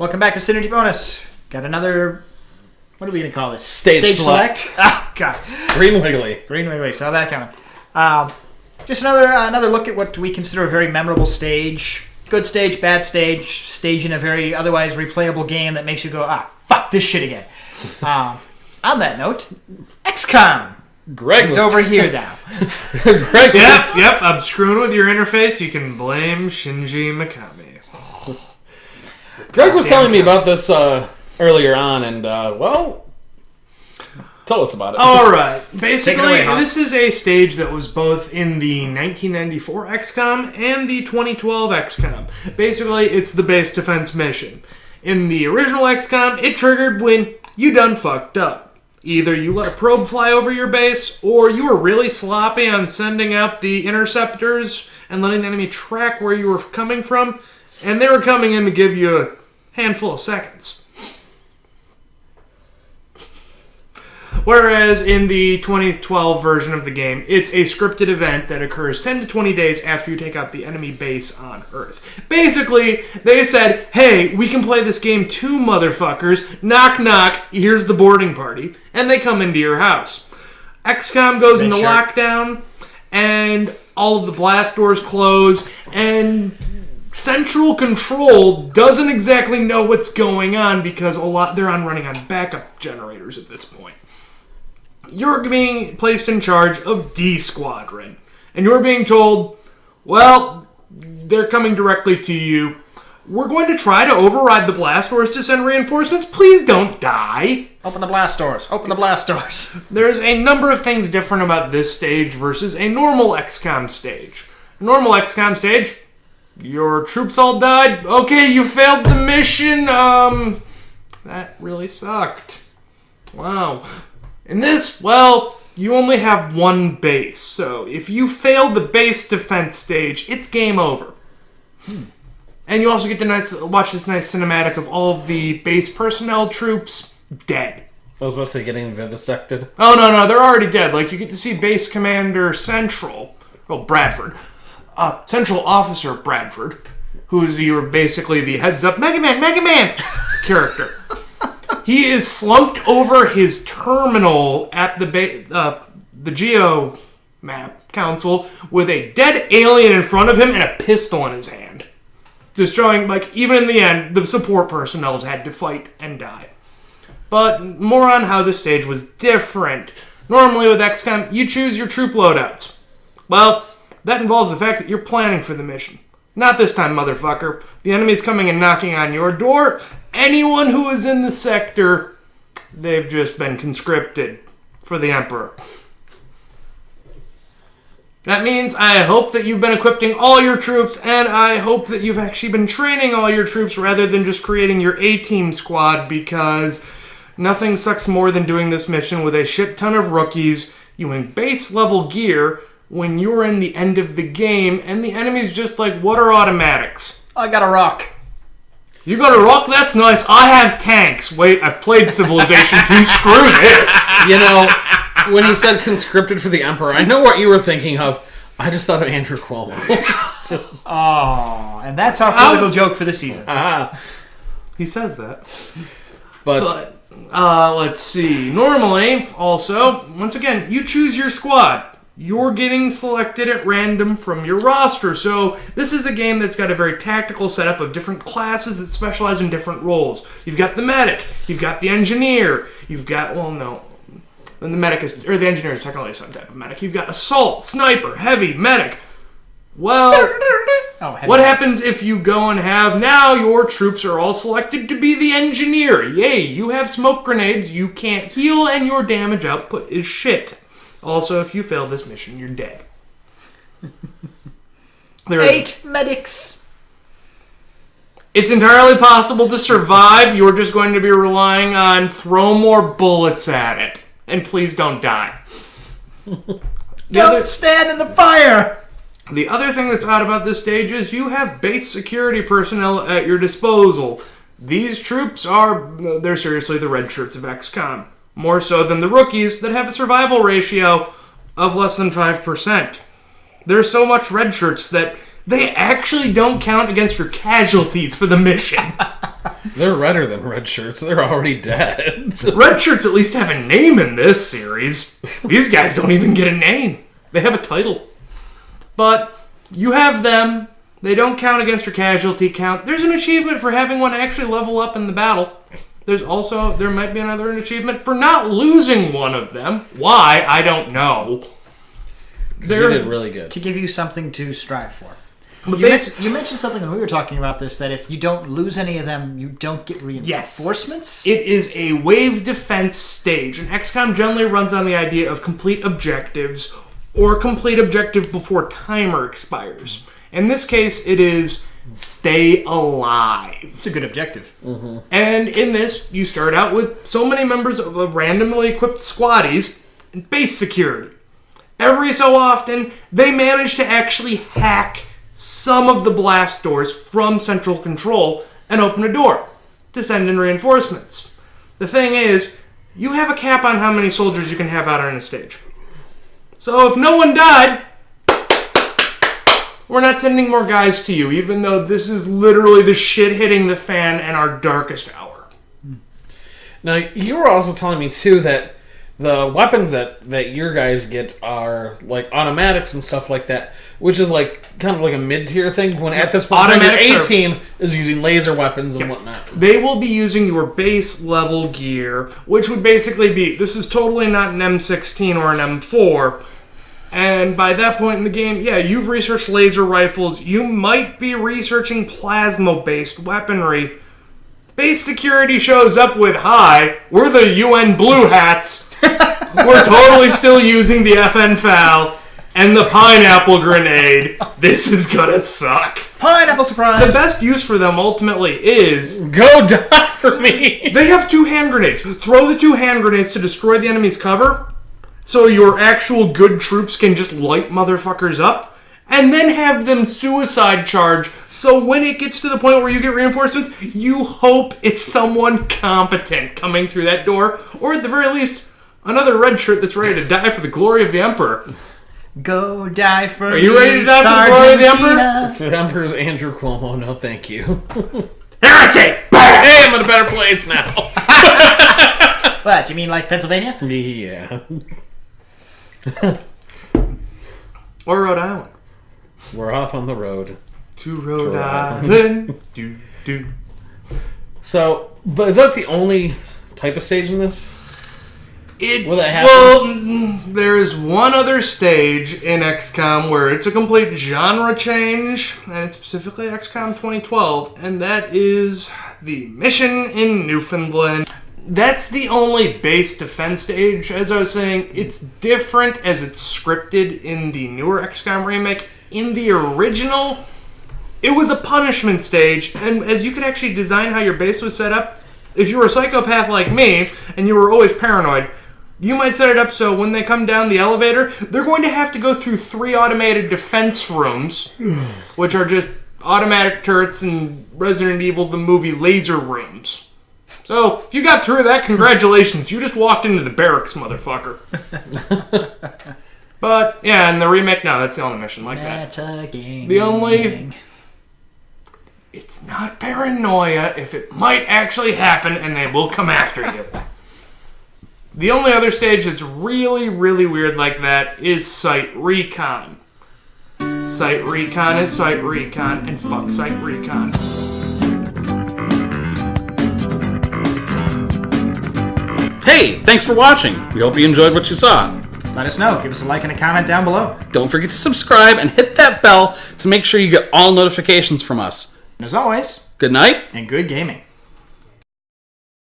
Welcome back to Synergy Bonus. Got another... What are we going to call this? Stage select. Oh, God. Green Wiggly. Green Wiggly. Saw that coming. Just another look at what we consider a very memorable stage. Good stage, bad stage in a very otherwise replayable game that makes you go, fuck this shit again. On that note, XCOM. Greg's over here now. Greg was... Yep, I'm screwing with your interface. You can blame Shinji Mikami. Greg was telling me about this earlier on, and, well, tell us about it. All right. Basically, Take it away, this is a stage that was both in the 1994 XCOM and the 2012 XCOM. Basically, it's the base defense mission. In the original XCOM, it triggered when you done fucked up. Either you let a probe fly over your base, or you were really sloppy on sending out the interceptors and letting the enemy track where you were coming from, and they were coming in to give you a handful of seconds. Whereas in the 2012 version of the game, it's a scripted event that occurs 10 to 20 days after you take out the enemy base on Earth. Basically, they said, hey, we can play this game too, motherfuckers. Knock, knock, here's the boarding party. And they come into your house. XCOM goes into lockdown, and all of the blast doors close, and Central Control doesn't exactly know what's going on because they're running on backup generators at this point. You're being placed in charge of D Squadron. And you're being told, well, they're coming directly to you. We're going to try to override the blast doors to send reinforcements. Please don't die. Open the blast doors. Open the blast doors. There's a number of things different about this stage versus a normal XCOM stage. Normal XCOM stage, your troops all died. Okay, you failed the mission. That really sucked. Wow. In this, well, you only have one base, so if you fail the base defense stage, it's game over. And you also get to watch this nice cinematic of all of the base personnel troops dead. I was about to say getting vivisected. Oh, no, they're already dead. Like, you get to see Base Commander Central, Bradford, Central Officer Bradford, who's basically the heads-up Mega Man character. He is slumped over his terminal at the Geo Map Council with a dead alien in front of him and a pistol in his hand. Destroying, even in the end, the support personnel had to fight and die. But more on how this stage was different. Normally with XCOM, you choose your troop loadouts. Well, that involves the fact that you're planning for the mission. Not this time, motherfucker. The enemy's coming and knocking on your door. Anyone who is in the sector, they've just been conscripted for the Emperor. That means I hope that you've been equipping all your troops, and I hope that you've actually been training all your troops rather than just creating your A-team squad, because nothing sucks more than doing this mission with a shit ton of rookies, you in base level gear, when you're in the end of the game, and the enemy's just like, what are automatics? I got a rock. You got a rock? That's nice. I have tanks. Wait, I've played Civilization 2. Screw this. You know, when he said conscripted for the Emperor, I know what you were thinking of. I just thought of Andrew Cuomo. And that's our political joke for the season. He says that. But let's see. Normally, also, once again, you choose your squad. You're getting selected at random from your roster. So this is a game that's got a very tactical setup of different classes that specialize in different roles. You've got the medic. You've got the engineer. You've got, the medic is, or the engineer is technically some type of medic. You've got assault, sniper, heavy, medic. Well, what happens if you go and now your troops are all selected to be the engineer? Yay, you have smoke grenades, you can't heal, and your damage output is shit. Also, if you fail this mission, you're dead. 8 medics. It's entirely possible to survive. You're just going to be relying on throw more bullets at it. And please don't die. Don't stand in the fire! The other thing that's odd about this stage is you have base security personnel at your disposal. These troops they're seriously the red shirts of XCOM. More so than the rookies that have a survival ratio of less than 5%. There's so much red shirts that they actually don't count against your casualties for the mission. They're redder than red shirts. They're already dead. Red shirts at least have a name in this series. These guys don't even get a name. They have a title. But you have them. They don't count against your casualty count. There's an achievement for having one actually level up in the battle. There might be another achievement for not losing one of them. Why? I don't know. They did really good. To give you something to strive for. But You mentioned something when we were talking about this, that if you don't lose any of them, you don't get reinforcements? It is a wave defense stage, and XCOM generally runs on the idea of complete objectives or complete objective before timer expires. In this case, it is stay alive. It's a good objective. Mm-hmm. And in this, you start out with so many members of a randomly equipped squaddies and base security. Every so often, they manage to actually hack some of the blast doors from central control and open a door to send in reinforcements. The thing is, you have a cap on how many soldiers you can have out on a stage. So if no one died, we're not sending more guys to you, even though this is literally the shit hitting the fan in our darkest hour. Now, you were also telling me, too, that the weapons that your guys get are like automatics and stuff like that, which is like kind of like a mid-tier thing, when at this point your A-team is using laser weapons and whatnot. They will be using your base level gear, which would basically be, this is totally not an M16 or an M4, and by that point in the game, yeah, you've researched laser rifles, you might be researching plasma-based weaponry. Base security shows up with, hi, we're the UN Blue Hats. We're totally still using the FN FAL and the pineapple grenade. This is gonna suck. Pineapple surprise! The best use for them ultimately is... Go die for me! They have 2 hand grenades. Throw the 2 hand grenades to destroy the enemy's cover, so your actual good troops can just light motherfuckers up, and then have them suicide charge, so when it gets to the point where you get reinforcements, you hope it's someone competent coming through that door, or at the very least, another red shirt that's ready to die for the glory of the Emperor. Go die for Are you ready to die for the glory of the Emperor? If the Emperor's Andrew Cuomo, no thank you. Heresy! Hey, I'm in a better place now. What, you mean like Pennsylvania? Yeah. Or Rhode Island. We're off on the road. To Rhode Island. do. So, but is that the only type of stage in this? There is one other stage in XCOM where it's a complete genre change, and it's specifically XCOM 2012, and that is the mission in Newfoundland. That's the only base defense stage. As I was saying, it's different as it's scripted in the newer XCOM remake. In the original, it was a punishment stage, and as you could actually design how your base was set up, if you were a psychopath like me, and you were always paranoid, you might set it up so when they come down the elevator, they're going to have to go through 3 automated defense rooms, which are just automatic turrets and Resident Evil the movie laser rooms. So, if you got through that, congratulations. You just walked into the barracks, motherfucker. But, yeah, in the remake, no, that's the only mission like that. The only... It's not paranoia if it might actually happen and they will come after you. The only other stage that's really, really weird like that is Site Recon. Site Recon is Site Recon, and fuck Site Recon. Hey, thanks for watching. We hope you enjoyed what you saw. Let us know. Give us a like and a comment down below. Don't forget to subscribe and hit that bell to make sure you get all notifications from us. And as always, Good night. and good gaming.